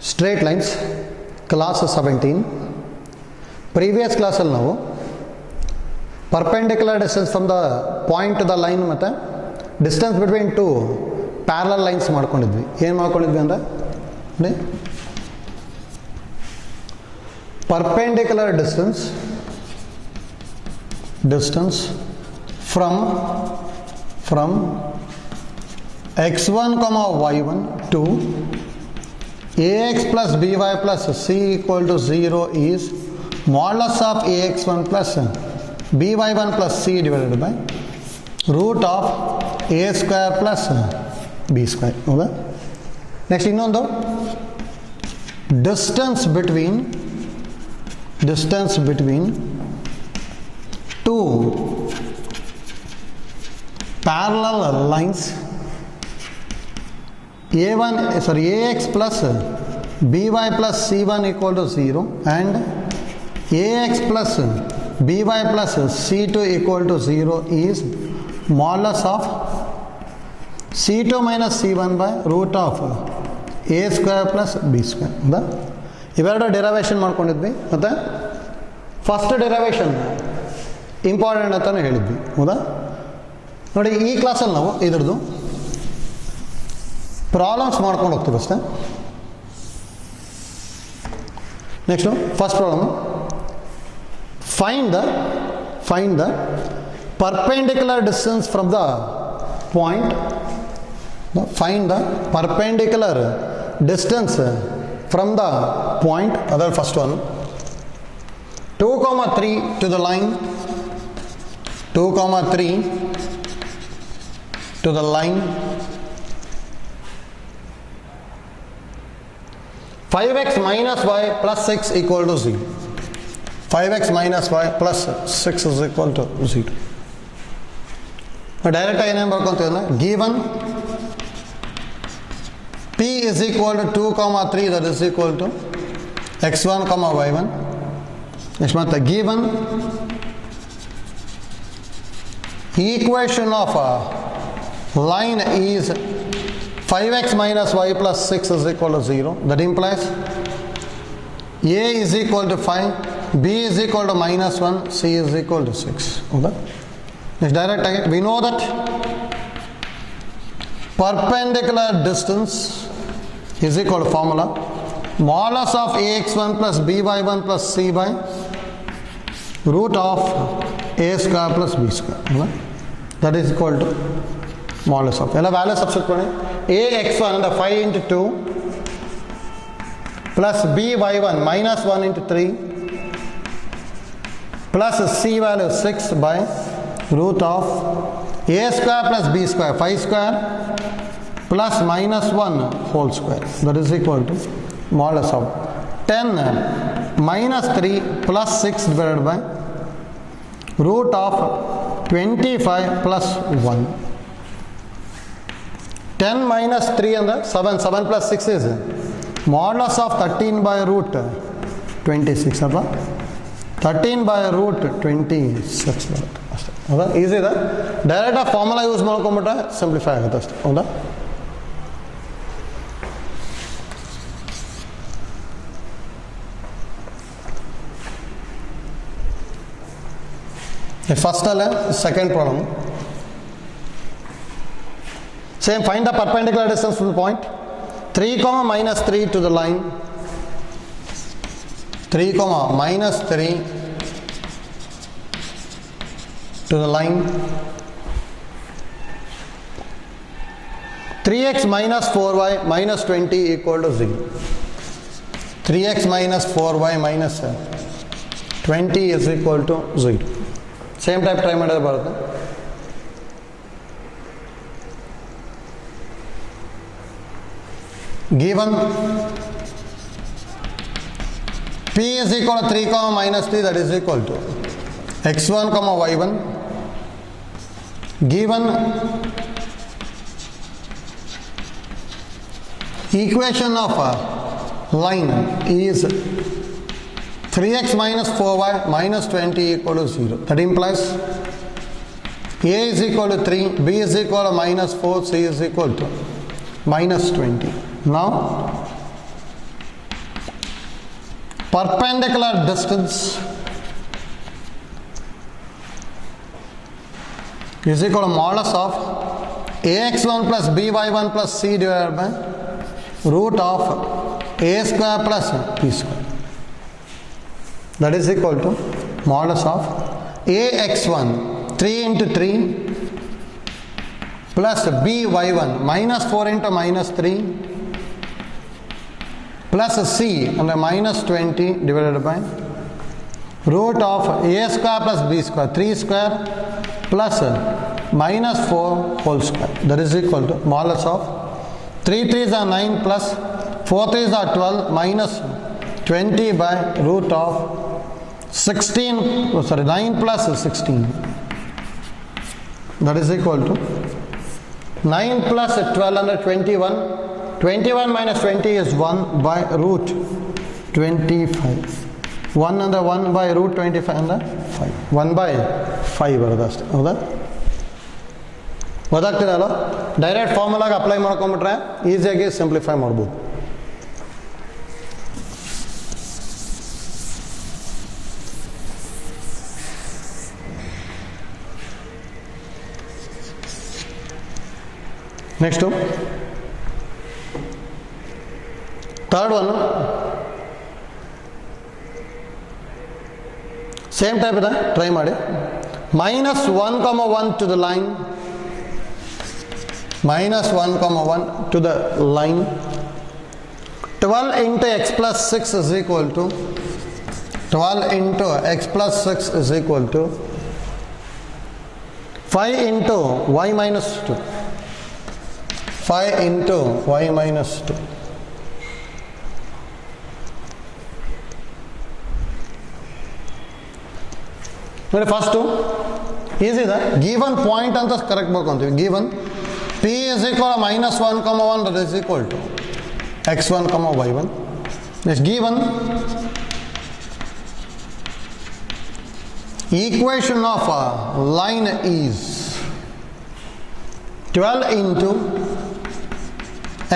Straight lines, class 17. Previous class ಅಲ್ಲಿ ನಾವು perpendicular distance from the point to the line ಮತ್ತು distance between two parallel lines ಮಾಡ್ಕೊಂಡಿದ್ವಿ. ಏನು ಮಾಡ್ಕೊಂಡಿದ್ವಿ ಅಂದರೆ ನೋಡಿ, perpendicular distance from x1 comma y1 to ax plus by plus c equal to 0 is modulus of ax1 plus by1 plus c divided by root of a square plus b square. ಹೌದಾ? Next ಇನ್ನೊಂದು distance between two parallel lines ax plus by plus c1 equal to 0 and ax plus by plus c2 equal to 0 is modulus of c2 minus c1 by root of a square plus b square. ಹೌದಾ? ಇವೆರಡು derivation ಮಾಡ್ಕೊಂಡಿದ್ವಿ ಮತ್ತು first derivation important ಅಂತಲೂ ಹೇಳಿದ್ವಿ. ಹೌದಾ? ನೋಡಿ, ಈ ಕ್ಲಾಸಲ್ಲಿ ನಾವು ಇದ್ರದ್ದು ಪ್ರಾಬ್ಲಮ್ಸ್ ಮಾಡ್ಕೊಂಡು ಹೋಗ್ತೀವಿ ಅಷ್ಟೇ. Next first problem, find the perpendicular distance from the point. Find the perpendicular distance from the point, ಅದರ first one 2,3 to the line, 2,3 to the line, 5x minus y plus 6 equal to 0. 5x minus y plus 6 is equal to 0. Direct ಏನೇನು ಬರ್ಕೊಂತೀವಿ, given p is equal to 2,3 that is equal to x1 comma y1. Next month, given equation of a line is 5x minus y plus 6 is equal to 0. That implies a is equal to 5, b is equal to minus 1, c is equal to 6. Okay? Next, direct again, we know that perpendicular distance is equal to formula modulus of ax1 plus by1 plus c by root of a square plus b square. That is equal to modulus of ಎಲ್ಲ value substitute ಮಾಡಿ, ax1 ಅಂದರೆ 5 into 2 plus by1 minus 1 into 3 plus c value 6 by root of a square plus b square 5 square plus minus 1 whole square. That is equal to modulus of 10 minus 3 plus 6 divided by root of 25 plus 1. 10 minus 3 and 7 plus 6 is modulus of 13 by root 26 ಅಲ್ವಾ? 13 by root 26 ಬರುತ್ತೆ ಅಷ್ಟೇ. ಹೌದಾ? Easy ಇದೆ. ಡೈರೆಕ್ಟಾಗಿ formula use ಮಾಡ್ಕೊಂಬಿಟ್ರೆ simplify ಆಗುತ್ತೆ ಅಷ್ಟೇ. ಹೌದಾ? First second problem, same, find the perpendicular distance from the point 3 comma minus 3 to the line, 3 comma minus 3 to the line, 3x minus 4y minus 20 equal to 0. 3x minus 4y minus 20 is equal to 0. Same type try ಮಾಡಿದ್ರೆ ಬರುತ್ತೆ. Given p is equal to 3 comma minus 3 that is equal to x1 comma y1. Given equation of a line is 3x minus 4y minus 20 equal to 0. That implies a is equal to 3, b is equal to minus 4, c is equal to minus 20. Now perpendicular distance is equal to modulus of ax1 plus by1 plus c divided by root of a square plus b square. That is equal to modulus of ax1 3 into 3 plus by1 minus 4 into minus 3 plus c under minus 20 divided by root of a square plus b square 3 square plus minus 4 whole square. That is equal to modulus of 3 3s are 9 plus 4 3s are 12 minus 20 by root of 9 plus 16. That is equal to 9 plus 12 under 21. 21 minus 20 is 1 by root 25. 1 under 1 by root 25 under 5. 1 by 5 ಬರೋದು ಅಷ್ಟೇ. ಹೌದಾ? ಗೊತ್ತಾಗ್ತಿದಲ್ಲ? Direct ಫಾರ್ಮುಲಾಗೆ apply ಮಾಡ್ಕೊಂಡ್ಬಿಟ್ರೆ ಈಸಿಯಾಗಿ simplify ಮಾಡ್ಬೋದು. Next third one same type ಇದೆ, try ಮಾಡಿ. minus 1 comma 1 to the line, minus 1 comma 1 to the line. 12 into x plus 6 is equal to 12 into x plus 6 is equal to 5 into y minus 2. 5 into y minus 2. ನೋಡಿ first easy ಇದೆ. Given point ಅಂತ correct ಬರ್ಕೊಂತೀವಿ. Given p is equal to minus 1 comma 1 that is equal to x1 comma y1. Next, given equation of a line is 12 into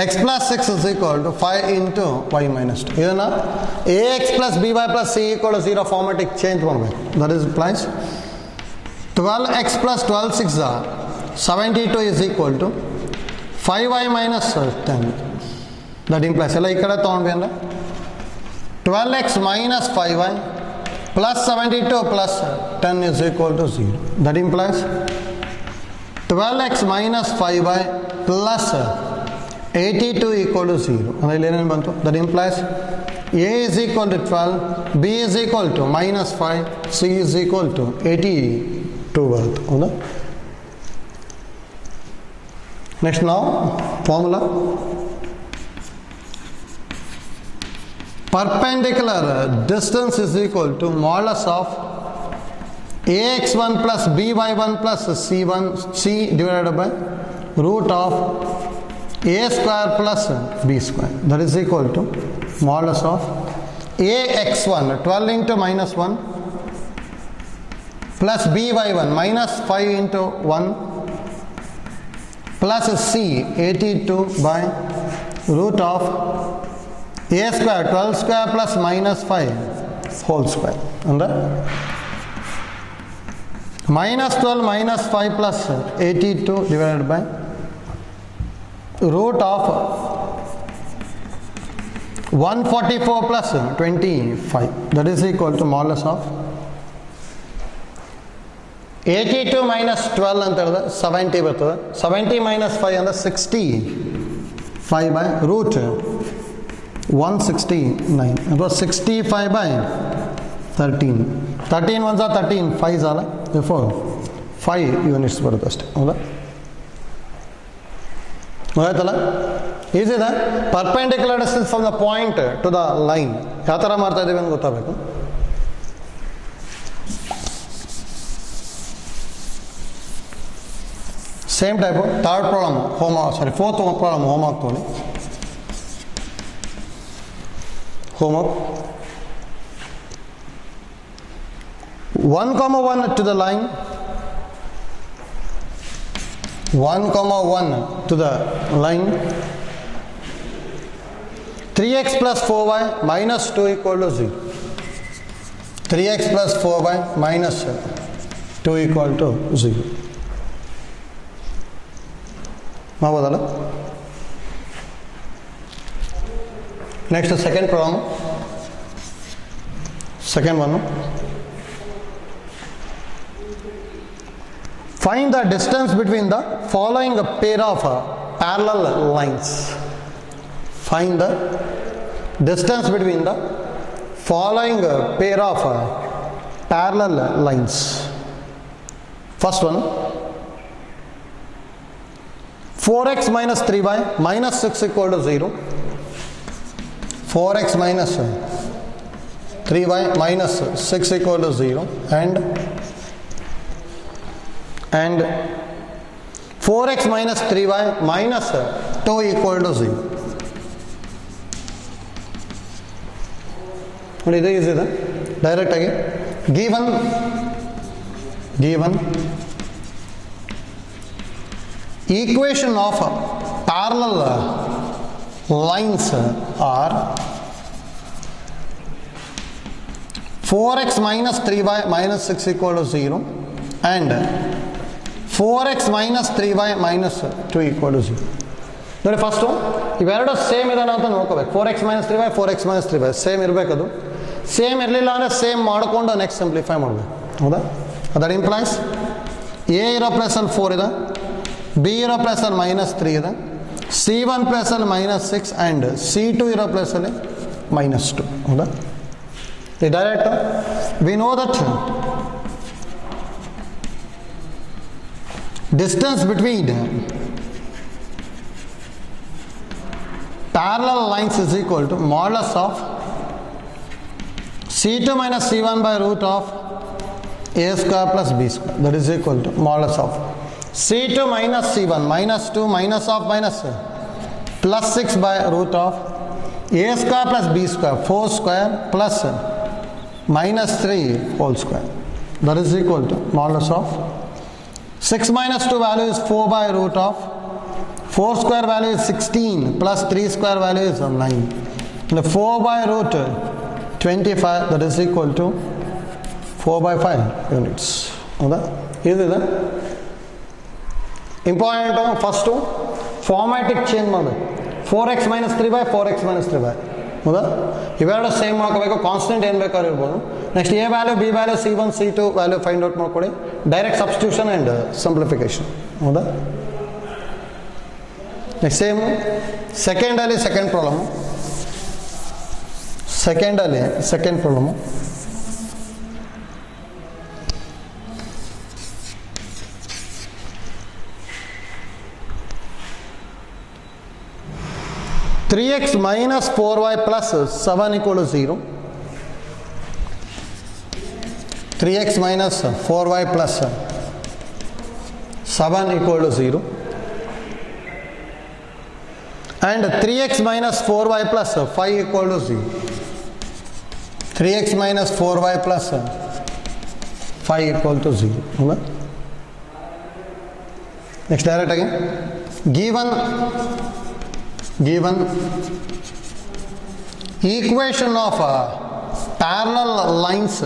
x plus 6 is equal to 5 into y minus 2. ಇದನ್ನು ax plus by plus c equal to 0 ಫಾರ್ಮೆಟಿಗೆ change ಮಾಡಬೇಕು. That is plus 12x plus 12 6 72 is equal to 5y minus 10. That implies ಎಲ್ಲ ಈ ಕಡೆ ತೊಗೊಂಡ್ವಿ ಅಂದರೆ 12x minus 5y plus 72 plus 10 is equal to 0. That implies 12x minus 5y plus 82 equal to 0. ಅದರಲ್ಲಿ ಏನೇನು ಬಂತು? That implies a is equal to 12, b is equal to minus 5, c is equal to 82 ಬರುತ್ತೆ. ಹೌದಾ? Next ನಾವು formula perpendicular distance is equal to modulus of ax1 plus by1 plus c divided by root of a square plus b square. That is equal to modulus of ax1 12 into minus 1 plus by1 minus 5 into 1 plus c 82 by root of a square 12 square plus minus 5 whole square. Under minus 12 minus 5 plus 82 divided by root of 144 plus 25. That is equal to modulus of 82 minus 12 ಅಂತ ಹೇಳಿದ್ರೆ 70 ಬರ್ತದೆ. 70 minus 5 ಅಂದರೆ 65 by root 169 ಅಥವಾ 65 by 13. 13 ones are 13, 5s ಅಲ್ಲ, therefore 5 units ಬರುತ್ತೆ ಅಷ್ಟೇ. ಹೌದಾ? ಗೊತ್ತಾಯ್ತಲ್ಲ? ಈಸಿ ಇದೆ. Perpendicular distance from the point to the line ಯಾವ ಥರ ಮಾಡ್ತಾ ಇದ್ದೀವಿ ಅಂತ ಗೊತ್ತಾಗಬೇಕು. Same type third problem fourth problem homework ತೊಗೊಳ್ಳಿ. Homework 1 comma 1 to the line, 1 comma 1 to the line, 3x plus 4y minus 2 equal to 0. 3x plus 4y minus 2 equal to 0. ಮಾಡ್ಬೋದಲ್ಲ? Next second problem. Second one, find the distance between the following pair of parallel lines. Find the distance between the following pair of parallel lines. First one, 4x minus 3y minus 6 equal to 0. 4x minus 3y minus 6 equal to 0 and 4x minus 3y minus 2 equal to 0. ನೋಡಿ, ಇದು easy ಇದೆ. ಡೈರೆಕ್ಟಾಗಿ given equation of parallel lines are 4x minus 3y minus 6 equal to 0 and 4x minus 3y minus 2 equal to 0. ನೋಡಿ, first ಇವೆರಡು same ಇದಾನ ಅಂತ ನೋಡ್ಕೋಬೇಕು. 4x minus 3y 4x minus 3y same ಇರಬೇಕದು. Same ಇರಲಿಲ್ಲ ಅಂದರೆ ಸೇಮ್ ಮಾಡಿಕೊಂಡು ನೆಕ್ಸ್ಟ್ ಸಿಂಪ್ಲಿಫೈ ಮಾಡಬೇಕು. ಹೌದಾ? ದಟ್ ಇಂಪ್ಲೈಸ್ ಎ ಇರೋ ಪ್ಲೇಸಲ್ಲಿ 4 ಇದೆ, ಬಿ ಇರೋ ಪ್ಲೇಸಲ್ಲಿ -3 ಇದೆ, C1 ಪ್ಲೇಸಲ್ಲಿ -6 ಆ್ಯಂಡ್ C2 ಇರೋ ಪ್ಲೇಸಲ್ಲಿ -2. ಹೌದಾ? ಈ direct V know that distance between parallel lines is equal to modulus of C2 minus C1 by root of A square plus B square. That is equal to modulus of C2 minus C1 minus 2 minus of minus plus 6 by root of A square plus B square 4 square plus minus 3 whole square. That is equal to modulus of 6 minus 2 value is 4 by root of 4 square value is 16 plus 3 square value is 9. And 4 by root 25, that is equal to 4 by 5 units. ಹೌದಾ? ಇದಿದೆ important. First ಫಾರ್ಮ್ಯಾಟಿಗೆ change ಮಾಡಬೇಕು. 4x minus 3y 4x minus 3y. ಹೌದಾ? ಇವೆರಡು same ಮಾಡ್ಕೋಬೇಕು. Constant ಏನು ಬೇಕಾದ್ರೂ ಇರ್ಬೋದು. Next A value, B value, C1 C2 value find out ಮಾಡ್ಕೊಳ್ಳಿ. Direct substitution and simplification. ಹೌದಾ? ನೆಕ್ಸ್ಟ್ ಸೇಮ್ ಸೆಕೆಂಡಲ್ಲಿ second problem. Second problem 3x minus 4y plus 7 equal to 0. 3x minus 4y plus 7 equal to 0. And 3x minus 4y plus 5 equal to 0. 3x minus 4y plus 5 equal to 0. Next, direct again. Given equation of parallel lines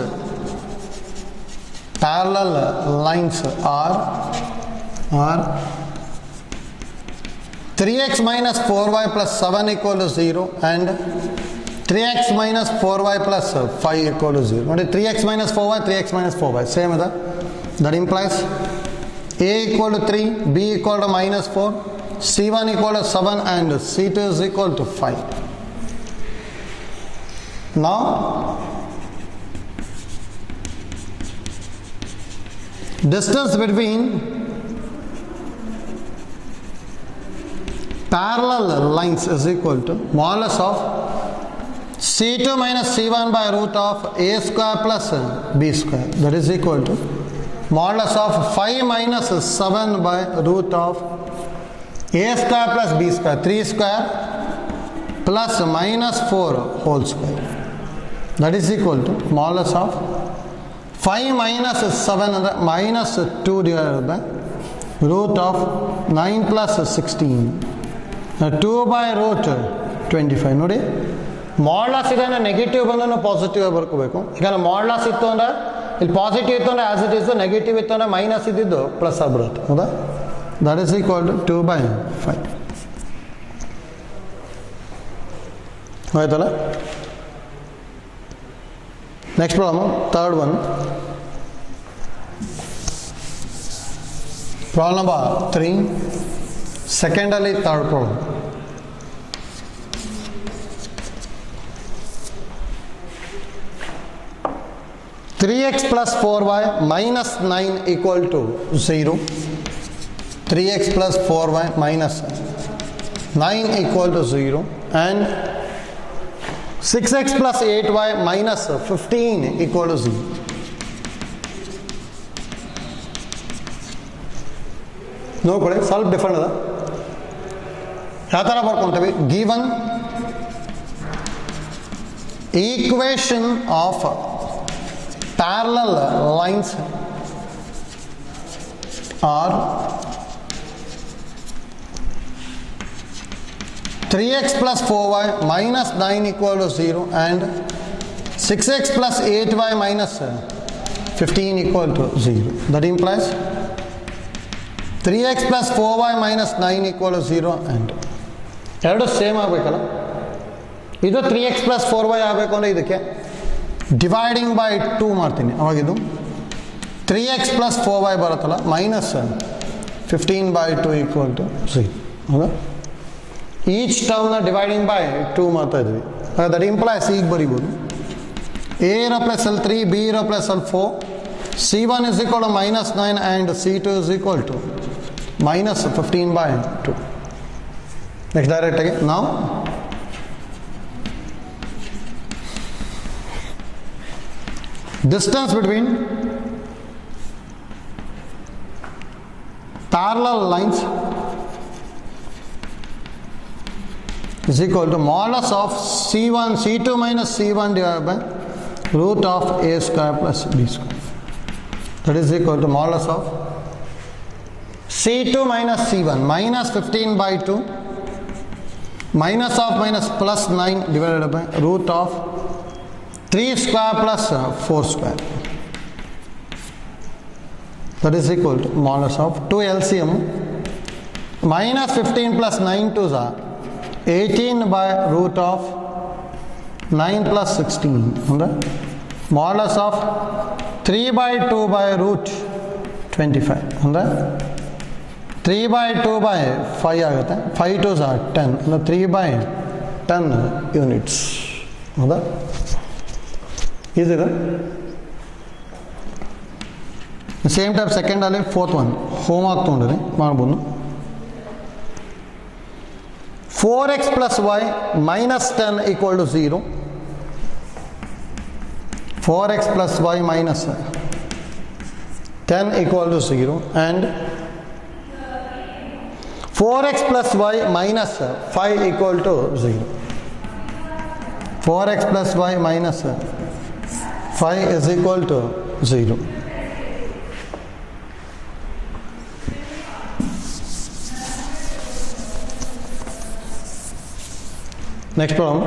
are 3x minus 4y plus 7 equal to 0 and 3x minus 4y plus 5 equal to 0. What is 3x minus 4y? 3x minus 4y. Same as that. That implies A equal to 3, B equal to -4, C1 equal to 7 and C2 is equal to 5. Now, distance between parallel lines is equal to modulus of C2 minus C1 by root of A square plus B square. That is equal to modulus of 5 minus 7 by root of A square plus B square, 3 square plus minus 4 whole square. That is equal to modulus of 5 minus 7 and minus 2 divided by root of 9 plus 16. 2 by root 25. ನೋಡಿ, ಮಾಡ್ಲಾಸ್ ಇದೆ ಅಂದರೆ negative ಬಂದ್ರೆ positive ಬರ್ಕೋಬೇಕು. ಈಗ ಮಾಡ್ಲಾಸ್ ಇತ್ತು ಅಂದರೆ ಇಲ್ಲಿ positive ಇತ್ತು ಅಂದರೆ ಆ್ಯಸ್ ಇಟ್ ಈಸು, ನೆಗೆಟಿವ್ ಇತ್ತು ಅಂದರೆ ಮೈನಸ್ ಇದ್ದಿದ್ದು ಪ್ಲಸ್ ಆಗಿಬಿಡುತ್ತೆ. ಹೌದಾ? That is equal to 2/5. ಆಯ್ತಲ್ಲ? Next problem, third one. Problem number 3, ಸೆಕೆಂಡಲ್ಲಿ third problem. Three x plus 4y minus 9 equal to 0. 3x plus 4y minus 9 equal to 0, and 6x plus 8y minus 15 equal to 0. ನೋಡ್ಕೊಳ್ಳಿ, ಸ್ವಲ್ಪ different ಅದ. ಯಾವ ಥರ ಬರ್ಕೊಂತೀವಿ? Given equation of parallel lines are 3x plus 4y minus 9 equal to 0 and 6x plus 8y minus 15 equal to 0. That implies 3x plus 4y minus 9 equal to 0 and ಎರಡು same ಆಗಬೇಕಲ್ಲ. ಇದು 3x plus 4y ಆಗಬೇಕು ಅಂದರೆ ಇದಕ್ಕೆ dividing by 2 ಮಾಡ್ತೀನಿ. ಅವಾಗಿದು 3x plus 4y ಬರುತ್ತಲ್ಲ, minus 15/2 equal to 0. ಹೌದಾ? Each ಟರ್ಮ್ನ dividing by 2 ಮಾಡ್ತಾ ಇದ್ವಿ. ದಟ್ ಇಂಪ್ಲೈಸ್ ಈಗ ಬರಿಬೋದು a ಇರೋ ಪ್ಲಸ್ ಅಲ್ಲಿ 3, b ಇರೋ ಪ್ಲಸ್ ಅಲ್ಲಿ 4, c1 is equal to -9 and c2 is equal to -15/2. Next ಡೈರೆಕ್ಟಾಗಿ ನಾವು distance between parallel lines is equal to modulus of c2 minus c1 divided by root of a square plus b square. That is equal to modulus of c2 minus c1 minus 15/2 minus of minus plus 9 divided by root of 3 square plus 4 square. That is equal to modulus of 2 LCM minus 15 plus 9 2s are 18 by root of 9 plus 16. Modulus of 3/2 by root 25. 3/2 by 5 ಆಗುತ್ತೆ. 5 2s are 10. 3/10 units. ಹೌದಾ? ಈಸಿದೆ. Same type ಸೆಕೆಂಡಲ್ಲಿ fourth one homework ತೊಗೊಂಡಿರಿ, ಮಾಡ್ಬೋದು. 4x plus y minus 10 equal to 0. 4x plus y minus 10 equal to 0 and 4x plus y minus 5 equal to 0. 4x plus y minus 5 is equal to 0. Next problem.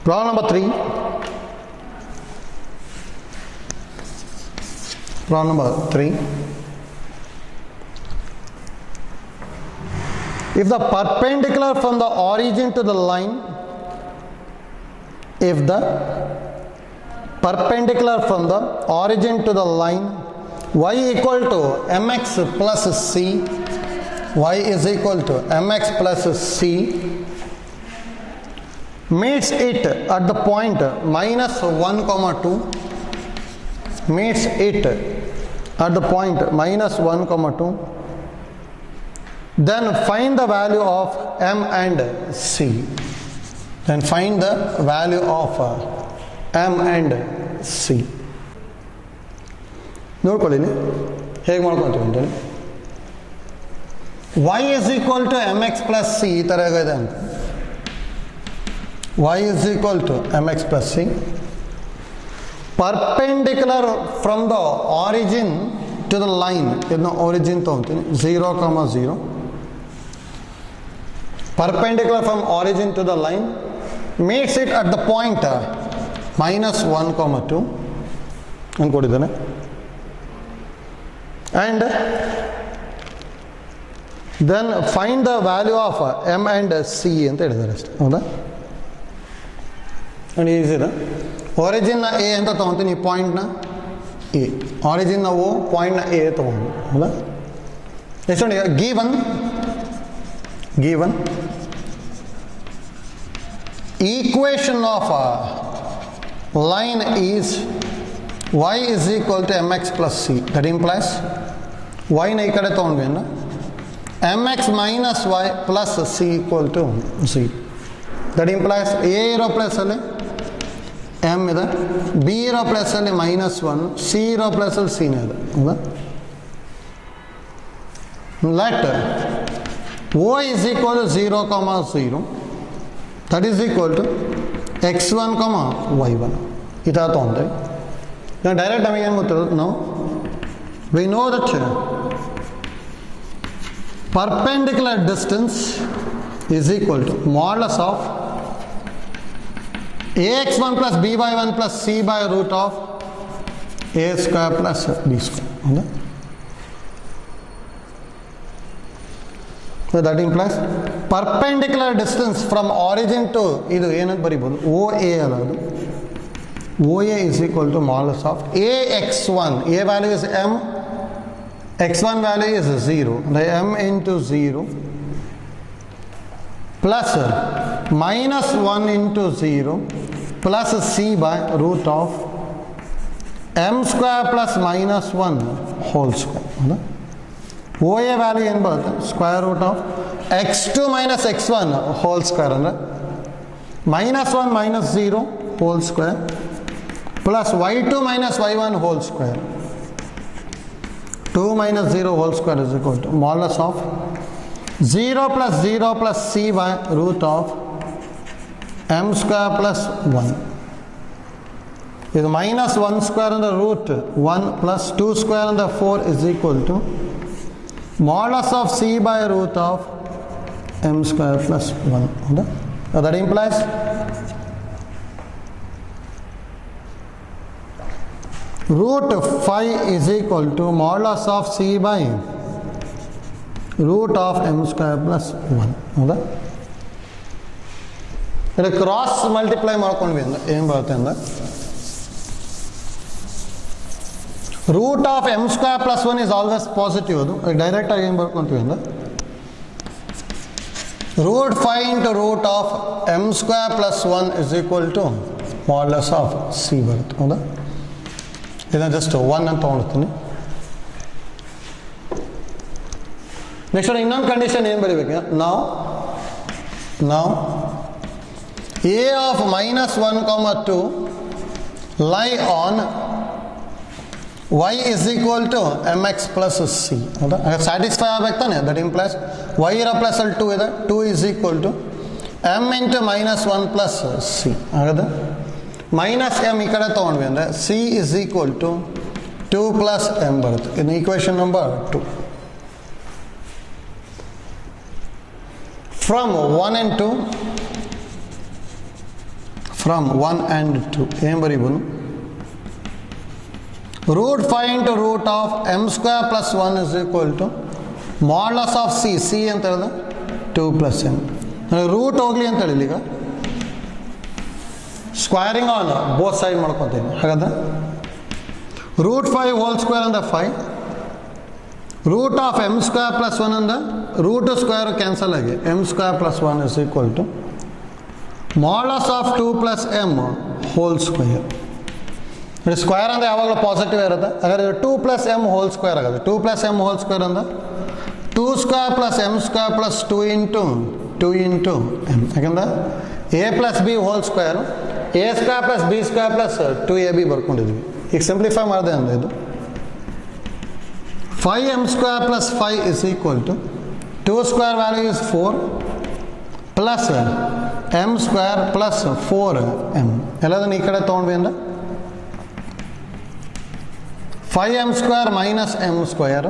Problem number 3. Problem number 3. If the perpendicular from the origin to the line, if the perpendicular from the origin to the line y equal to mx plus c, y is equal to mx plus c, meets it at the point minus 1, 2, meets it at the point minus 1, 2, then find the value of m and c. Then find the value of m and c. ನೋಡ್ಕೊಳ್ಳಿ ಹೇಗೆ ಮಾಡ್ಕೊತೀವಿ ಅಂತೇಳಿ. y is equal to mx plus c ಈ ಥರ ಇದೆ ಅಂತ. y is equal to mx plus c. Perpendicular from the origin to the line, ಇದನ್ನ origin ತೊಗೊತೀನಿ, 0, 0. Perpendicular from origin to the line meets it at the point minus 1 comma 2 ಅಂದ್ಕೊಟ್ಟಿದ್ದಾನೆ. And then find the value of m and c ಅಂತ ಹೇಳಿದ್ದಾರೆ ಅಷ್ಟೇ. ಹೌದಾ? ನೋಡಿ ಈಸಿದ ಒರಿಜಿನ್ನ A ಅಂತ ತೊಗೊತೀನಿ, ಈ ಪಾಯಿಂಟ್ನ A, ಆರಿಜಿನ್ನ ಓ, ಪಾಯಿಂಟ್ನ ಎ ತೊಗೊಂಡು. ಹೌದಾ? ನೆಕ್ಸ್ಟ್ ನೋಡಿ, given equation of a line is y is equal to mx plus c. That implies y na ikade togondvi anna mx minus y plus c equal to c. That implies a iro place alli m ide, b iro place alli minus 1, c iro place alli c ne ide. Hauda? Let o is equal to 0 comma 0, that is equal to x1 comma y1. ಇದು ತೊಗೊಂಡ್ರೆ ನಾವು direct ನಮಗೆ ಏನು ಗೊತ್ತಿರೋದು, ನಾವು we know that perpendicular distance is equal to modulus of ax1 plus by1 plus c by root of a square plus b square. ಹೌದಾ? So that implies perpendicular distance from origin to ಇದು ಏನಂತ ಬರಿಬೋದು, OA ಅನ್ನೋದು. OA is equal to modulus of AX1. A value is m, x1 value is 0, the m into 0 plus minus 1 into 0 plus c by root of m square plus minus 1 whole square. ಹೌದಾ? OA value ಏನು ಬರುತ್ತೆ, square root of x2 minus x1 whole square ಅಂದರೆ minus 1 minus 0 whole square plus y2 minus y1 whole square. 2 minus 0 whole square is equal to modulus of 0 plus 0 plus c by root of m square plus 1. ಇದು minus 1 square and the root 1 plus 2 square and the 4 is equal to modulus of c by root of m square plus 1. ಹೌದಾ? That implies root 5 is equal to modulus of c by root of m square plus 1. ಹೌದಾ? ಇದು cross multiply ಮಾಡ್ಕೊಂಡ್ವಿ ಅಂದ್ರೆ ಏನು ಬರುತ್ತೆ ಅಂದ್ರೆ root of m square plus 1 is always positive. ಅದು ಡೈರೆಕ್ಟಾಗಿ ಏನು ಬರ್ಕೊಂತೀವಿ ಅಂದ್ರೆ root 5 into root of m square plus 1 is equal to modulus of c ಬರುತ್ತೆ. ಹೌದಾ? ಇದನ್ನು ಜಸ್ಟ್ 1 ಅಂತ ತೊಗೊಳ್ತೀನಿ. ನೆಕ್ಸ್ಟ್ ಇನ್ನೊಂದು ಕಂಡೀಷನ್ ಏನು ಬರೀಬೇಕು, ನಾವು a of minus 1 comma 2 lie on y is equal to mx plus c. ಹೌದಾ? ಸ್ಯಾಟಿಸ್ಫೈ ಆಗ್ಬೇಕು ತಾನೆ. ದಟ್ ಇಂಪ್ಲೈಸ್ y ಇರೋ ಪ್ಲಸ್ ಅಲ್ಲಿ 2 ಇದೆ, 2 is equal to m into minus 1 plus c. ಹಾಗಾದ್ರೆ ಮೈನಸ್ m ಈ ಕಡೆ ತೊಗೊಂಡ್ವಿ ಅಂದರೆ c is equal to 2 plus m ಬರುತ್ತೆ. ಇನ್ನು ಈಕ್ವೇಷನ್ ನಂಬರ್ 2. From 1 and 2 ಏನು ಬರೀಬೋದು, root 5 into root of m square plus 1 is equal to modulus of c. c ಅಂತ ಹೇಳಿದ್ರೆ 2 plus m. ರೂಟ್ ಹೋಗ್ಲಿ ಅಂತ ಹೇಳಿಲ್ಲ, ಈಗ ಸ್ಕ್ವೇರಿಂಗ್ ಆನ್ ಬೋತ್ ಸೈಡ್ ಮಾಡ್ಕೊತೀನಿ. ಹಾಗಾದ್ರೆ ರೂಟ್ 5 ಹೋಲ್ ಸ್ಕ್ವೇರ್ ಅಂದ್ರೆ 5, root of m square plus 1 ಅಂದ್ರೆ ರೂಟ್ ಸ್ಕ್ವೇರ್ ಕ್ಯಾನ್ಸಲ್ ಆಗಿ m square plus 1 is equal to modulus of 2 plus m whole square. Square ಅಂದರೆ ಯಾವಾಗಲೂ ಪಾಸಿಟಿವ್ ಇರುತ್ತೆ. ಹಾಗಾದ್ರೆ 2 plus m ಹೋಲ್ ಸ್ಕ್ವೇರ್ ಆಗುತ್ತೆ. 2 plus m ಹೋಲ್ ಸ್ಕ್ವೇರ್ ಅಂದ್ರೆ 2 square plus m square plus 2 into m. ಯಾಕಂದ್ರೆ a plus b whole square a square plus b square plus 2ab ಬರ್ಕೊಂಡಿದ್ವಿ. ಈಗ simplify ಮಾಡಿದೆ ಅಂದರೆ ಇದು 5m square plus 5 is equal to 2 square value is 4 plus m square plus 4m. ಎಲ್ಲದನ್ನು ಈ ಕಡೆ ತೊಗೊಂಡ್ವಿ ಅಂದ್ರೆ 5m square minus m square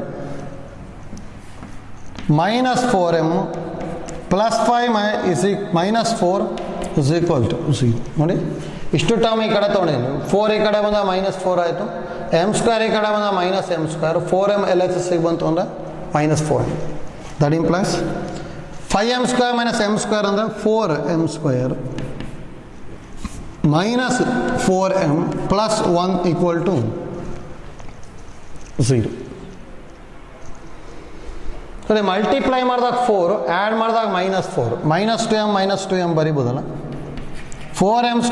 minus 4m plus 5 is minus 4 is equal to 0 ನೋಡಿ. ಇಷ್ಟು ಟರ್ಮ್ ಈ ಕಡೆ ತೊಗೊಂಡಿದ್ದೀನಿ, 4 ಈ ಕಡೆ ಬಂದ -4 ಆಯಿತು, m² ಈ ಕಡೆ ಬಂದ -m², 4m LHS ಬಂತು ಅಂದರೆ -4m. That implies 5m² -m² ಅಂದರೆ 4m² -4m plus 1 equal to 0. ಸರಿ, ಮಲ್ಟಿಪ್ಲೈ ಮಾಡಿದಾಗ 4, ಆ್ಯಡ್ ಮಾಡಿದಾಗ -4, -2m ಬರಿಬೋದಲ್ಲ. 4m²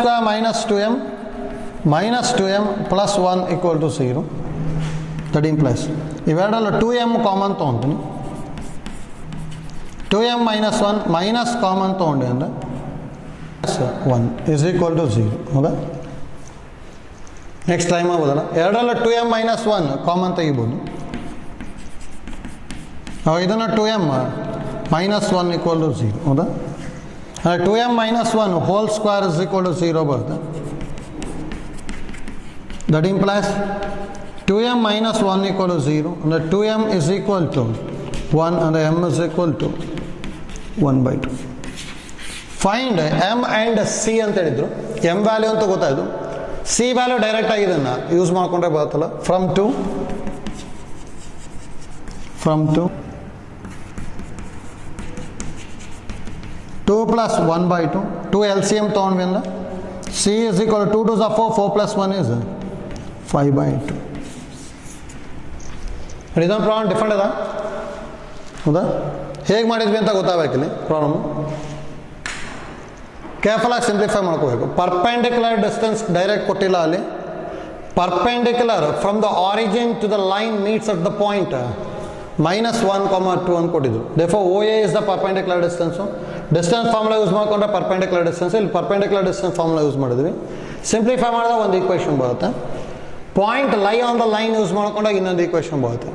-2m plus 1 equal to 0. That implies ಇವೆರಡಲ್ಲ 2m ಕಾಮನ್ ತೊಗೊತೀನಿ, 2m -1 ಮೈನಸ್ ಕಾಮನ್ ತೊಗೊಂಡೆ ಅಂದರೆ 1 ಇಸ್ ಈಕ್ವಲ್ ಟು 0. ಹೌದಾ? ನೆಕ್ಸ್ಟ್ ಟೈಮ್ ಆಗ್ಬೋದಲ್ಲ, ಎರಡರಲ್ಲ 2m -1 ಕಾಮನ್ ತೆಗಿಬೋದು. ಇದನ್ನು 2m -1 ಈಕ್ವಲ್ ಟು 0. ಹೌದಾ? 2m -1 whole square is equal to 0 ಬರುತ್ತೆ. That implies 2m -1 equal to 0 ಅಂದರೆ 2m ಇಸ್ ಈಕ್ವಲ್ ಟು 1 ಅಂದರೆ m is equal to 1/2. Find m and c ಅಂತ ಹೇಳಿದ್ರು. m ವ್ಯಾಲ್ಯೂ ಅಂತ ಗೊತ್ತಾಯಿತು, c ವ್ಯಾಲ್ಯೂ ಡೈರೆಕ್ಟಾಗಿ ಇದನ್ನು ಯೂಸ್ ಮಾಡಿಕೊಂಡ್ರೆ ಬರುತ್ತಲ್ಲ. ಫ್ರಮ್ ಟು 2 + 1/2, 2 LCM ತೊಗೊಂಡ್ವಿ ಅಂದ್ರೆ c ಇಸ್ ಈಕ್ವಲ್ 2 2 4, 4 + 1 ಇಸ್ 5/2. ಇದೊಂದು ಪ್ರಾಬ್ಲಮ್ ಡಿಫ್ರೆಂಟ್ ಅದ. ಹೌದಾ? ಹೇಗೆ ಮಾಡಿದ್ವಿ ಅಂತ ಗೊತ್ತಾಗಬೇಕಿಲ್ಲಿ ಪ್ರಾಬ್ಲಮ್. ಕೇರ್ಫುಲ್ಲಾಗಿ ಸಿಂಪ್ಲಿಫೈ ಮಾಡ್ಕೋಬೇಕು. ಪರ್ಪೆಂಡಿಕ್ಯುಲರ್ ಡಿಸ್ಟೆನ್ಸ್ ಡೈರೆಕ್ಟ್ ಕೊಟ್ಟಿಲ್ಲ ಅಲ್ಲಿ. Perpendicular from the origin to the line meets at the point -1, 2 ಅಂತ ಕೊಟ್ಟಿದ್ರು. Therefore OA is the perpendicular distance. Distance formula use ಮಾಡಿಕೊಂಡ್ರೆ ಪರ್ಪೆಂಡಿಕ್ಯುಲರ್ ಡಿಸ್ಟೆನ್ಸ್, ಇಲ್ಲಿ ಪರ್ಪೆಂಡಿಕ್ಯುಲರ್ ಡಿಸ್ಟೆನ್ಸ್ ಫಾರ್ಮುಲಾ ಯೂಸ್ ಮಾಡಿದ್ವಿ. Simplify ಮಾಡಿದಾಗ ಒಂದು ಈಕ್ವೇಷನ್ ಬರುತ್ತೆ. ಪಾಯಿಂಟ್ ಲೈ ಆನ್ ದ ಲೈನ್ ಯೂಸ್ ಮಾಡ್ಕೊಂಡಾಗ ಇನ್ನೊಂದು ಈಕ್ವೇಷನ್ ಬರುತ್ತೆ.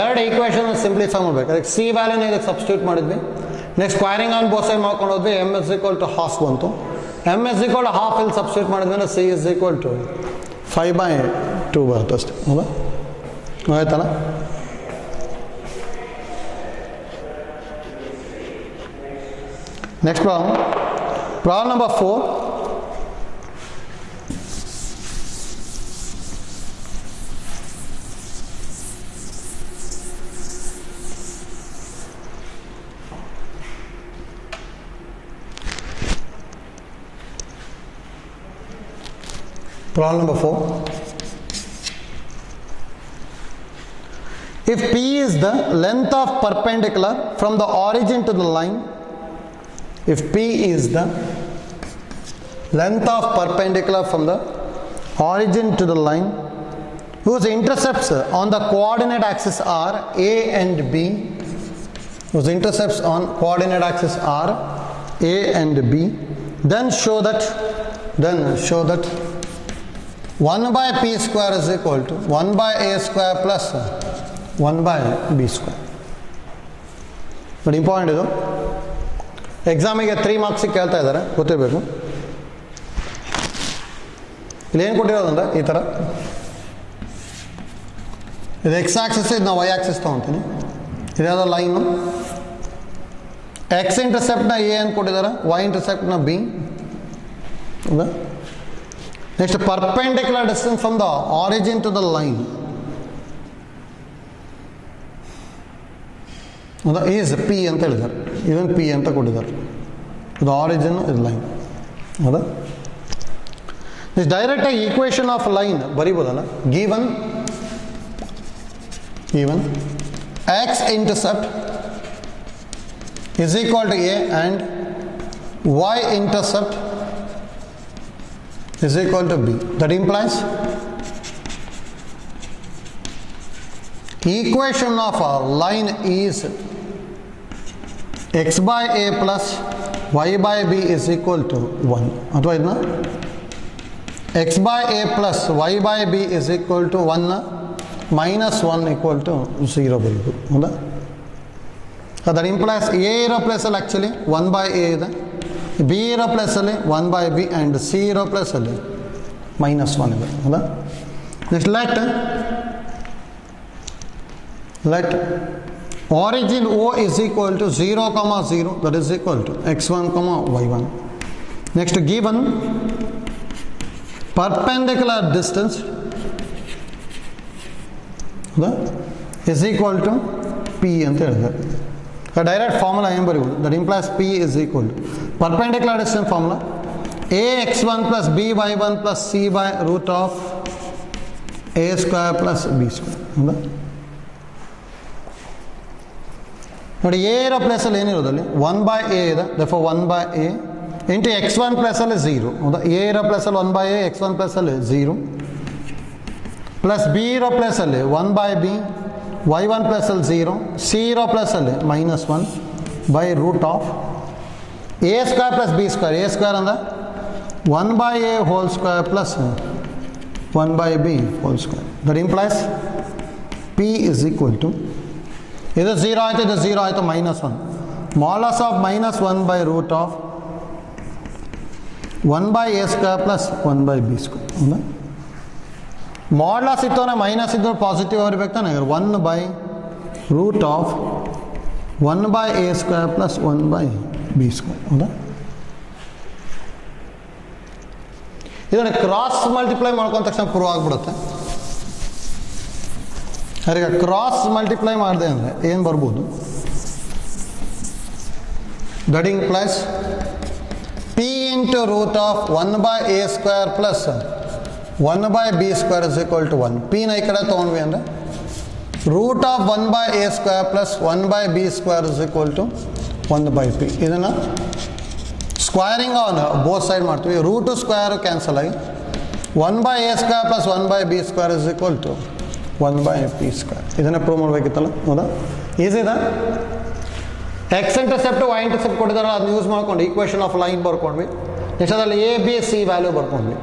ಎರಡು ಈಕ್ವೇಷನ್ ಸಿಂಪ್ಲಿಫೈ ಮಾಡಬೇಕು. ಅದಕ್ಕೆ c ವ್ಯಾಲ್ಯೂನ ಇದಕ್ಕೆ ಸಬ್ಸ್ಟಿಟ್ಯೂಟ್ ಮಾಡಿದ್ವಿ. Next squaring on both side ಮಾಡ್ಕೊಂಡು ಹೋದ್ವಿ. m is equal to half ಬಂತು. m is equal to half ಇಲ್ಲಿ ಸಬ್ಸ್ಟಿಟ್ಯೂಟ್ ಮಾಡಿದ್ವಿ ಅಂದರೆ c ಇಸ್ ಈಕ್ವಲ್ ಟು 5/2 ಬರುತ್ತೆ ಅಷ್ಟೇ. ಹೌದಾ? ಆಯ್ತಲ್ಲ? Next problem number 4. Problem number 4. If P is the length of perpendicular from the origin to the line, if P is the length of perpendicular from the origin to the line whose intercepts on the coordinate axis are A and B, whose intercepts on coordinate axis are A and B, then show that 1/p² is equal to 1/a² plus 1/b². But important ಇದು. ಎಕ್ಸಾಮಿಗೆ 3 ಮಾರ್ಕ್ಸಿಗೆ ಕೇಳ್ತಾ ಇದ್ದಾರೆ, ಗೊತ್ತಿರಬೇಕು. ಇಲ್ಲೇನು ಕೊಟ್ಟಿರೋದಂದ್ರೆ ಈ ಥರ, ಇದು X axis, ಇದು ನಾವು ವೈ ಆಕ್ಸಿಸ್ ತೊಗೊತೀನಿ. ಇದ್ಯಾವುದೋ ಲೈನು, ಎಕ್ಸ್ ಇಂಟರ್ಸೆಪ್ಟ್ನ ಎ ಅಂತ ಕೊಟ್ಟಿದ್ದಾರೆ, ವೈ ಇಂಟರ್ಸೆಪ್ಟ್ನ ಬಿ. ಹೌದಾ? Next perpendicular distance from the origin to the line, ಹೌದಾ, ಈಸ್ ಪಿ ಅಂತ ಹೇಳಿದ್ದಾರೆ. ಇದನ್ನು ಪಿ ಅಂತ ಕೊಟ್ಟಿದ್ದಾರೆ. ಇದು ಆರಿಜಿನ್, ಇದು ಲೈನ್. ಹೌದಾ? ಡೈರೆಕ್ಟಾಗಿ ಈಕ್ವೇಷನ್ ಆಫ್ ಲೈನ್ ಬರಿಬೋದಲ್ಲ. Given x intercept is equal to A and Y intercept is equal to B. That implies equation of a line is x by A plus y by B is equal to 1. ಅಥವಾ ಇದನ್ನ x by A plus y by B is equal to 1 minus 1 equal to 0 ಬರೀಬೇಕು. ಹೌದಾ? that implies A ಇರೋ ಪ್ಲೇಸಲ್ಲಿ actually 1/A ಇದೆ, B ಇರೋ ಪ್ಲೇಸಲ್ಲಿ 1/B and C ಇರೋ ಪ್ಲೇಸಲ್ಲಿ -1 ಇದೆ. ಹೌದಾ? Next let origin O is equal to 0, 0, that is equal to x1, y1. Next given perpendicular distance is equal to p ಅಂತ ಹೇಳಿದ್ದಾರೆ. ಡೈರೆಕ್ಟ್ ಫಾರ್ಮುಲಾ ಏನು ಬರೀಬೋದು, that implies p is equal to perpendicular distance formula a x one plus b y one plus c by root of a square plus b square. ಹೌದಾ, ನೋಡಿ A ಇರೋ ಪ್ಲೇಸಲ್ಲಿ ಏನಿರೋದಲ್ಲಿ 1/a ಇದೆ, therefore 1/a into x1 ಪ್ಲೇಸಲ್ಲಿ 0. ಹೌದಾ, A ಇರೋ ಪ್ಲೇಸಲ್ಲಿ 1/a, x1 ಪ್ಲೇಸಲ್ಲಿ 0 ಪ್ಲಸ್ ಬಿ ಇರೋ ಪ್ಲೇಸಲ್ಲಿ 1/b, y1 ಪ್ಲೇಸಲ್ಲಿ 0, ಸಿ ಇರೋ ಪ್ಲೇಸಲ್ಲಿ -1 by root of a square plus b square. A square ಅಂದರೆ 1/a whole square plus 1/b whole square. That implies p is equal to, ಇದು 0 ಆಯಿತು, ಇದು 0 ಆಯಿತು, -1. Modulus of -1 by root of 1/a square plus 1/b square. ಹೌದಾ, modulus ಇತ್ತು ಅಂದರೆ minus ಇದ್ದು positive ಇರಬೇಕು ತಾನೆ. 1 by root of 1/a square plus 1/b square. ಹೌದಾ, ಇದನ್ನು ಕ್ರಾಸ್ ಮಲ್ಟಿಪ್ಲೈ ಮಾಡ್ಕೊಂಡ ತಕ್ಷಣ ಪ್ರೂವ್ ಆಗಿಬಿಡುತ್ತೆ. ಈಗ ಕ್ರಾಸ್ ಮಲ್ಟಿಪ್ಲೈ ಮಾಡಿದೆ ಅಂದರೆ ಏನು ಬರ್ಬೋದು, that implies p into root of 1/a square plus 1/b square is equal to 1. ಪಿನ ಈ ಕಡೆ ತೊಗೊಂಡ್ವಿ ಅಂದರೆ root of 1/a square plus 1/b square is equal to 1/p. ಇದನ್ನು ಸ್ಕ್ವೇರಿಂಗ್ ಆನ್ ಬೋತ್ ಸೈಡ್ ಮಾಡ್ತೀವಿ. ರೂಟು ಸ್ಕ್ವೇರು ಕ್ಯಾನ್ಸಲ್ ಆಗಿ 1/a square plus 1/b square is equal to 1/p square. ಇದನ್ನೇ prove ಮಾಡಬೇಕಿತ್ತಲ್ಲ. ಹೌದಾ, ಈಸಿ ಇದೆ. ಎಕ್ಸ್ ಇಂಟರ್ಸೆಪ್ಟು ವೈ ಇಂಟರ್ಸೆಪ್ಟ್ ಕೊಟ್ಟಿದ್ದಾರಲ್ಲ, ಅದನ್ನ use ಮಾಡ್ಕೊಂಡು ಈಕ್ವೇಷನ್ ಆಫ್ ಲೈನ್ ಬರ್ಕೊಂಡ್ವಿ. ನೆಕ್ಸ್ಟ್ ಅದರಲ್ಲಿ ಎ ಬಿ ಸಿ ವ್ಯಾಲ್ಯೂ ಬರ್ಕೊಂಡ್ವಿ.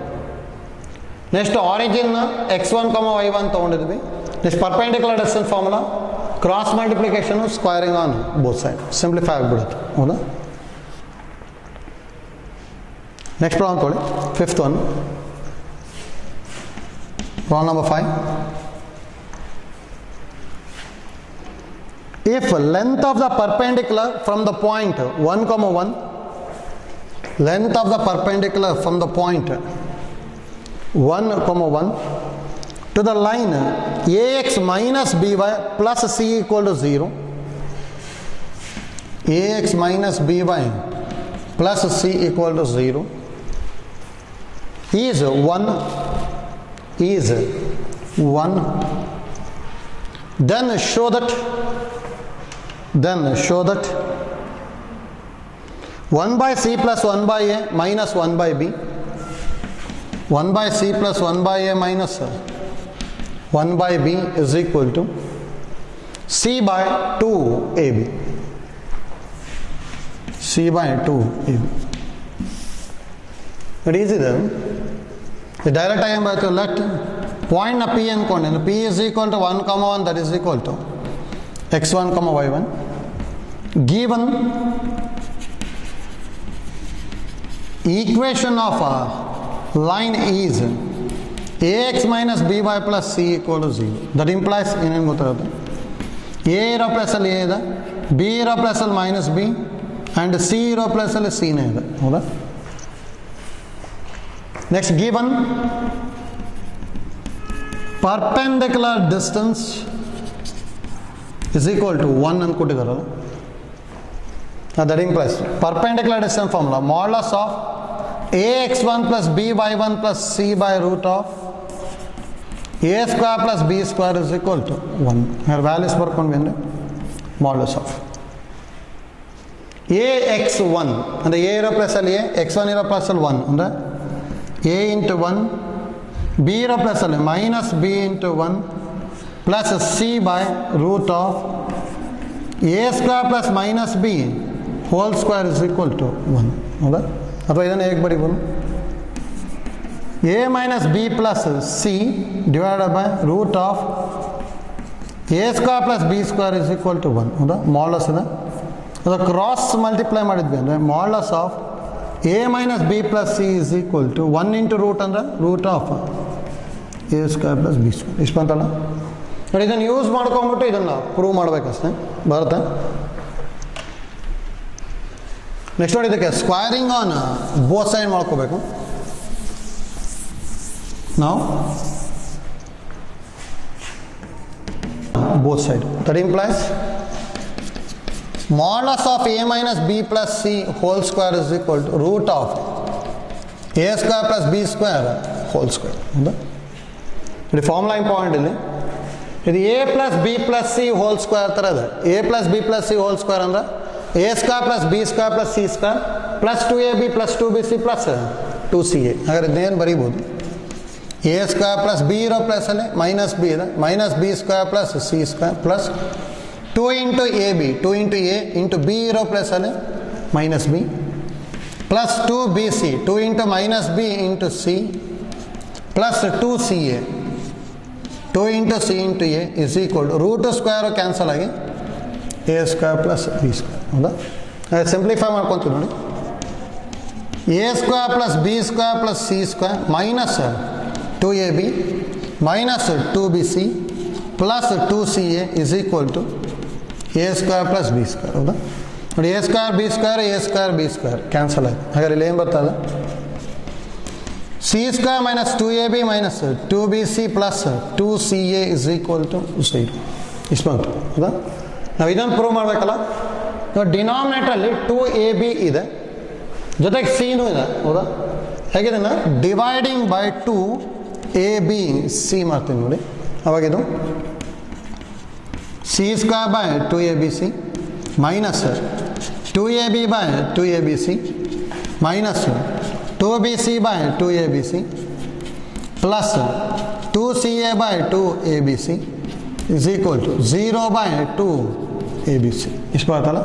ನೆಕ್ಸ್ಟ್ ಆರಿಜಿನ್ x1, y1 ತೊಗೊಂಡಿದ್ವಿ. Next perpendicular distance formula, cross multiplication, squaring on both side, simplify ಆಗಿಬಿಡುತ್ತೆ. ಹೌದಾ, ನೆಕ್ಸ್ಟ್ ಪ್ರಾಬ್ಲಮ್ ತೊಗೊಳ್ಳಿ, 5th one, problem number 5. If length of the perpendicular from the point 1, 1, length of the perpendicular from the point 1, 1 to the line ax minus by plus c equal to 0, ax minus by plus c equal to 0 is 1, then show that 1/c plus 1/a minus 1/b, 1/c plus 1/a minus 1/b is equal to c by 2ab, c by 2ab. It is then the direct I am by to let point p and p is equal to 1, 1, that is equal to x1, y1. Given equation of a line is ax minus by plus c equal to 0. That implies ಏನೇನು ಗೊತ್ತಾಗುತ್ತೆ, a ಇರೋ ಪ್ಲೇಸಲ್ಲಿ a ಇದೆ, b ಇರೋ ಪ್ಲೇಸಲ್ಲಿ minus b and c ಇರೋ ಪ್ಲೇಸಲ್ಲಿ c ನೇ ಇದೆ. ಹೌದಾ, next given perpendicular distance is equal to 1 ಅಂತ ಕೊಟ್ಟಿದ್ದಾರಲ್ಲ, that implies perpendicular distance formula modulus of ax1 plus by1 plus c by root of a square plus b square is equal to 1. Here values ಬರ್ಕೊಂಡ್ವಿ ಅಂದರೆ modulus of ax1 ಅಂದರೆ a ಇರೋ ಪ್ಲೇಸಲ್ಲಿ a, x1 ಇರೋ ಪ್ಲೇಸಲ್ಲಿ 1 ಅಂದರೆ a into 1, b ಇರೋ ಪ್ಲೇಸಲ್ಲಿ minus b into 1 plus c by root of a square plus minus b whole square is equal to 1. ಹೌದಾ, ಅಥವಾ ಇದನ್ನು ಹೇಗೆ ಬರೀಬೋದು, a minus b plus c divided by root of a square plus b square is equal to 1. ಹೌದಾ, modulus ಇದೆ. ಅದು cross multiply ಮಾಡಿದ್ವಿ ಅಂದರೆ modulus of a minus b plus c is equal to 1 into root ಅಂದರೆ root of a square plus b square. ಇಷ್ಟು ಬಂತಲ್ಲ ನೋಡಿ, ಇದನ್ನು ಯೂಸ್ ಮಾಡ್ಕೊಂಬಿಟ್ಟು ಇದನ್ನು ಪ್ರೂವ್ ಮಾಡಬೇಕಷ್ಟೇ, ಬರುತ್ತೆ. ನೆಕ್ಸ್ಟ್ ನೋಡಿ, ಇದಕ್ಕೆ ಸ್ಕ್ವೈರಿಂಗ್ ಆನ್ ಬೋತ್ ಸೈಡ್ ಮಾಡ್ಕೋಬೇಕು ನಾವು, both side. That implies modulus of a minus b plus c whole square is equal to root of a square plus b square whole square. ಇದು formula important ಇಲ್ಲಿ. ಇದು a plus b plus c whole square ಥರ ಇದೆ. a plus b plus c whole square ಅಂದ್ರೆ a square plus b square plus c square plus 2ab plus 2bc plus 2ca. ಹಾಗಾದ್ರೆ ಇದನ್ನೇನು ಬರೀಬೋದು, a square plus b ಇರೋ ಪ್ಲಸಲ್ಲಿ minus b ಇದೆ, minus b square plus c square plus 2 into a b, 2 into a into b ಇರೋ ಪ್ಲಸಲ್ಲಿ minus b plus 2 b c, 2 into minus b into c plus 2 c a, 2 into c into a is equal to root square cancel ಆಗಿ a square plus b square. ಹೌದಾ, simplify ಮಾಡ್ಕೊತೀವಿ ನೋಡಿ. A square plus b square plus c square minus 2ab minus 2bc plus 2ca is equal to a square plus b square. ಹೌದಾ ನೋಡಿ, a square b square a square b square cancel ಆಯ್ತು. ಹಾಗಾದ್ರೆ ಇಲ್ಲಿ ಏನು ಬರ್ತದೆ, c square minus 2ab minus 2bc plus 2ca is equal to 0. ಇಷ್ಟು ಬಂತು. ಹೌದಾ, ನಾವು ಇದನ್ನು ಪ್ರೂವ್ ಮಾಡಬೇಕಲ್ಲ. ನೋಡಿ, ಡಿನಾಮಿನೇಟ್ರಲ್ಲಿ 2ab ಇದೆ, ಜೊತೆಗೆ ಸಿನೂ ಇದೆ. ಹೌದಾ, ಹೇಗಿದೆನ dividing by 2 a b c ಮಾಡ್ತೀನಿ ನೋಡಿ. ಅವಾಗಿದು c square by 2abc minus 2ab by 2abc minus 2bc by 2abc plus 2ca by 2abc is equal to 0 by 2abc. ಇಷ್ಟು ಬರ್ತಲ್ಲ,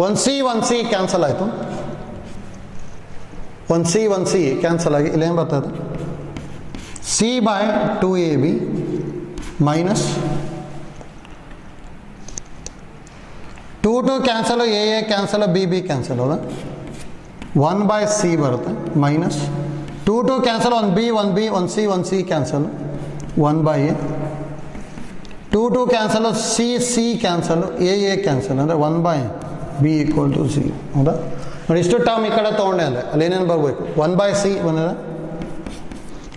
1c ಕ್ಯಾನ್ಸಲ್ ಆಯಿತು, 1c ಕ್ಯಾನ್ಸಲ್ ಆಗಿ ಇಲ್ಲೇನು ಬರ್ತದೆ, c by 2ab minus 2 cancel, a cancel, b cancel. ಹೌದಾ, 1 by c ಬರುತ್ತೆ minus 2 cancel, 1b 1c cancel, 1 by a 2 cancel, c cancel, a cancel ಅಂದರೆ 1 by b equal to c. ಹೌದಾ ನೋಡಿ, ಇಷ್ಟು ಟರ್ಮ್ ಈ ಕಡೆ ತೊಗೊಂಡೆ ಅಂದರೆ ಅಲ್ಲಿ ಏನೇನು ಬರಬೇಕು, 1 ಬೈ ಸಿ ಬಂದಿದೆ,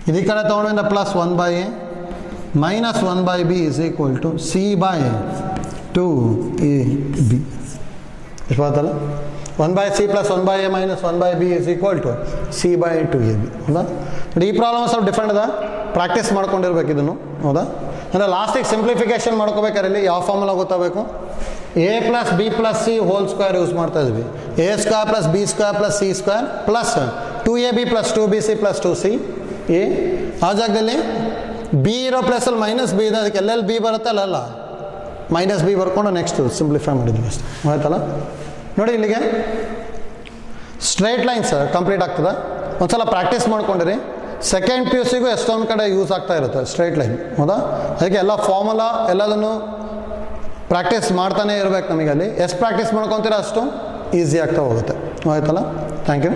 ಇದು ಈ ಕಡೆ ತೊಗೊಂಡಿಂದ plus 1 by a minus 1 by b is equal to c by 2ab. ಎಷ್ಟು ಬರ್ತಲ್ಲ, 1 by c plus 1 by a minus 1 by b is equal to c by 2ab. ಹೌದಾ ನೋಡಿ, ಈ ಪ್ರಾಬ್ಲಮ್ ಸ್ವಲ್ಪ ಡಿಫ್ರೆಂಟ್ ಅದ, ಪ್ರಾಕ್ಟೀಸ್ ಮಾಡ್ಕೊಂಡಿರ್ಬೇಕು ಇದನ್ನು. ಹೌದಾ, ಅಂದರೆ ಲಾಸ್ಟಿಗೆ ಸಿಂಪ್ಲಿಫಿಕೇಶನ್ ಮಾಡ್ಕೋಬೇಕಾದ್ರೆ ಇಲ್ಲಿ ಯಾವ ಫಾರ್ಮುಲಾ ಗೊತ್ತಾಗಬೇಕು, a plus B plus C whole square use ಮಾಡ್ತಾ ಇದ್ವಿ, a square plus b square plus c square plus 2ab plus 2bc plus 2c A. ಆ ಜಾಗದಲ್ಲಿ ಬಿ ಇರೋ ಪ್ಲೇಸಲ್ಲಿ ಮೈನಸ್ ಬಿ ಇದೆ, ಅದಕ್ಕೆ ಎಲ್ಲೆಲ್ಲಿ ಬಿ ಬರುತ್ತೆ ಅಲ್ಲೆಲ್ಲ ಮೈನಸ್ ಬಿ ಬರ್ಕೊಂಡು ನೆಕ್ಸ್ಟ್ ಸಿಂಪ್ಲಿಫೈ ಮಾಡಿದ್ವಿ ಅಷ್ಟೇ. ಆಯ್ತಲ್ಲ ನೋಡಿ, ಇಲ್ಲಿಗೆ ಸ್ಟ್ರೈಟ್ ಲೈನ್ಸ್ ಕಂಪ್ಲೀಟ್ ಆಗ್ತದೆ. ಒಂದ್ಸಲ ಪ್ರಾಕ್ಟೀಸ್ ಮಾಡ್ಕೊಂಡಿರಿ, ಸೆಕೆಂಡ್ ಪಿ ಯು ಸಿಗೂ ಎಷ್ಟೊಂದು ಕಡೆ ಯೂಸ್ ಆಗ್ತಾ ಇರುತ್ತೆ ಸ್ಟ್ರೈಟ್ ಲೈನ್. ಹೌದಾ, ಅದಕ್ಕೆ ಎಲ್ಲ ಫಾರ್ಮುಲಾ ಎಲ್ಲದನ್ನು ಪ್ರಾಕ್ಟೀಸ್ ಮಾಡ್ತಾನೆ ಇರಬೇಕು ನಮಗೆ. ಅಲ್ಲಿ ಎಷ್ಟು ಪ್ರಾಕ್ಟೀಸ್ ಮಾಡ್ಕೊತೀರ ಅಷ್ಟು ಈಸಿ ಆಗ್ತಾ ಹೋಗುತ್ತೆ. ಆಯ್ತಲ್ಲ, ಥ್ಯಾಂಕ್ ಯು.